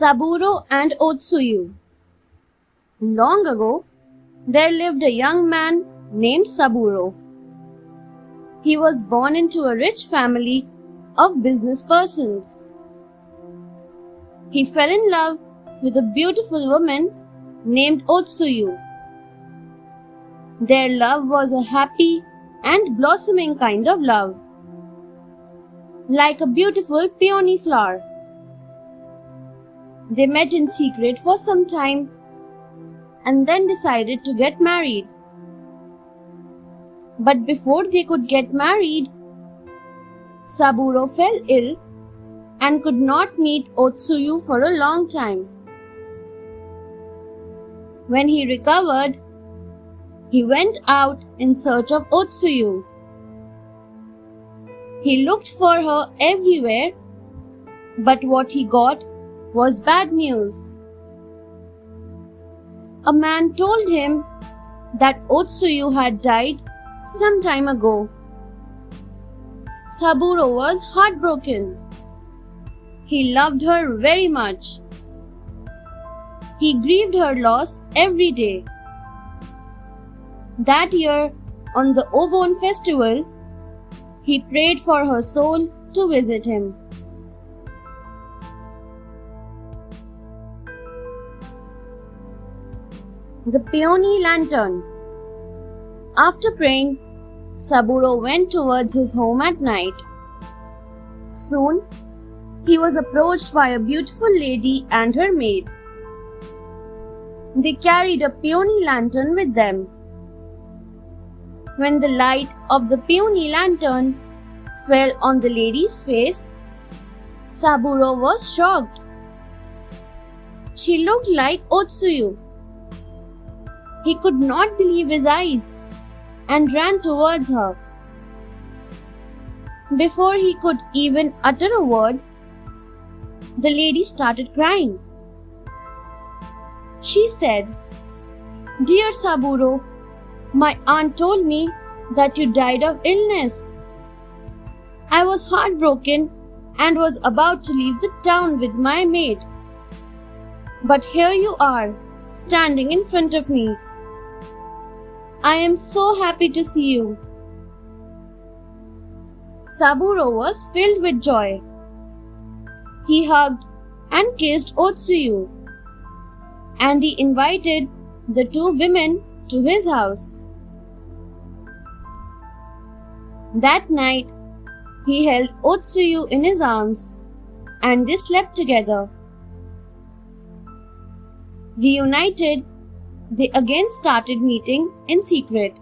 Saburo and Otsuyu. Long ago, there lived a young man named Saburo. He was born into a rich family of business persons. He fell in love with a beautiful woman named Otsuyu. Their love was a happy and blossoming kind of love, like a beautiful peony flower. They met in secret for some time and then decided to get married. But before they could get married, Saburo fell ill and could not meet Otsuyu for a long time. When he recovered, he went out in search of Otsuyu. He looked for her everywhere, but what he got was bad news. A man told him that Otsuyu had died some time ago. Saburo was heartbroken. He loved her very much. He grieved her loss every day. That year, on the Obon festival, he prayed for her soul to visit him. The Peony Lantern. After praying, Saburo went towards his home at night. Soon, he was approached by a beautiful lady and her maid. They carried a peony lantern with them. When the light of the peony lantern fell on the lady's face, Saburo was shocked. She looked like Otsuyu. He could not believe his eyes and ran towards her. Before he could even utter a word, the lady started crying. She said, "Dear Saburo, my aunt told me that you died of illness. I was heartbroken and was about to leave the town with my maid. But here you are, standing in front of me. I am so happy to see you." Saburo was filled with joy. He hugged and kissed Otsuyu, and he invited the two women to his house. That night, he held Otsuyu in his arms, and they slept together. Reunited, they again started meeting in secret.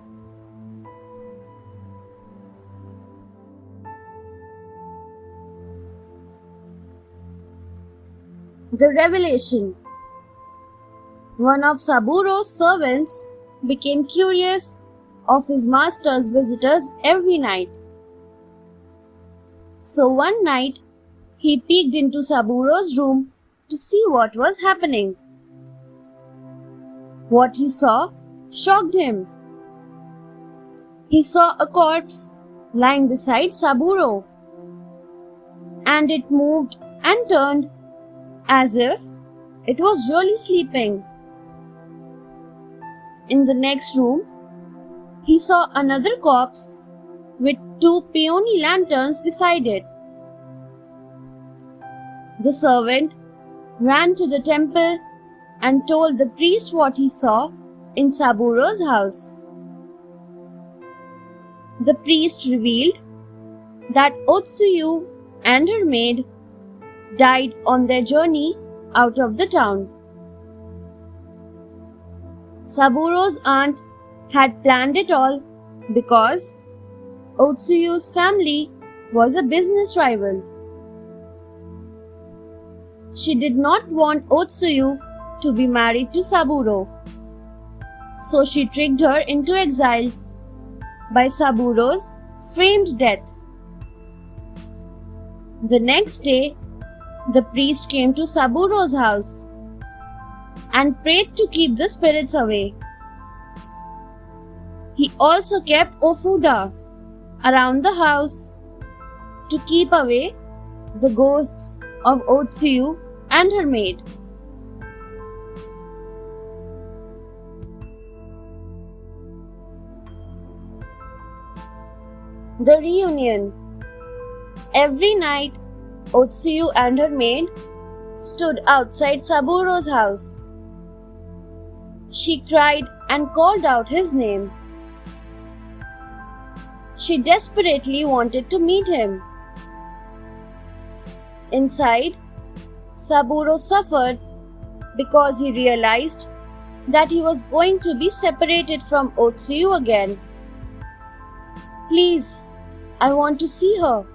The revelation. One of Saburo's servants became curious of his master's visitors every night. So one night, he peeked into Saburo's room to see what was happening. What he saw shocked him. He saw a corpse lying beside Saburo, and it moved and turned as if it was really sleeping. In the next room, he saw another corpse with two peony lanterns beside it. The servant ran to the temple and told the priest what he saw in Saburo's house. The priest revealed that Otsuyu and her maid died on their journey out of the town. Saburo's aunt had planned it all because Otsuyu's family was a business rival. She did not want Otsuyu to be married to Saburo, so she tricked her into exile by Saburo's framed death. The next day, the priest came to Saburo's house and prayed to keep the spirits away. He also kept Ofuda around the house to keep away the ghosts of Otsuyu and her maid. The reunion. Every night, Otsuyu and her maid stood outside Saburo's house. She cried and called out his name. She desperately wanted to meet him. Inside, Saburo suffered because he realized that he was going to be separated from Otsuyu again. "Please, I want to see her,"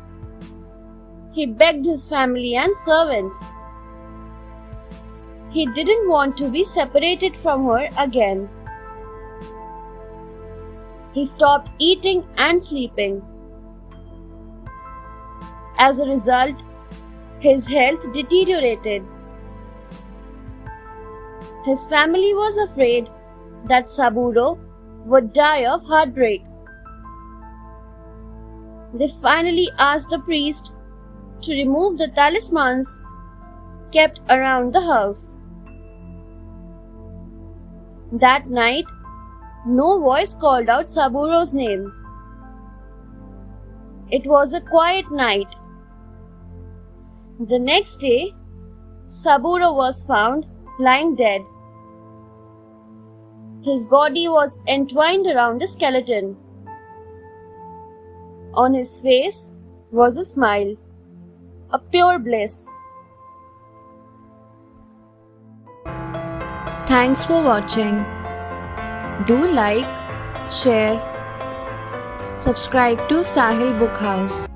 he begged his family and servants. He didn't want to be separated from her again. He stopped eating and sleeping. As a result, his health deteriorated. His family was afraid that Saburo would die of heartbreak. They finally asked the priest to remove the talismans kept around the house. That night, no voice called out Saburo's name. It was a quiet night. The next day, Saburo was found lying dead. His body was entwined around a skeleton. On his face was a smile, a pure bliss. Thanks for watching. Do like, share, subscribe to Sahil Book House.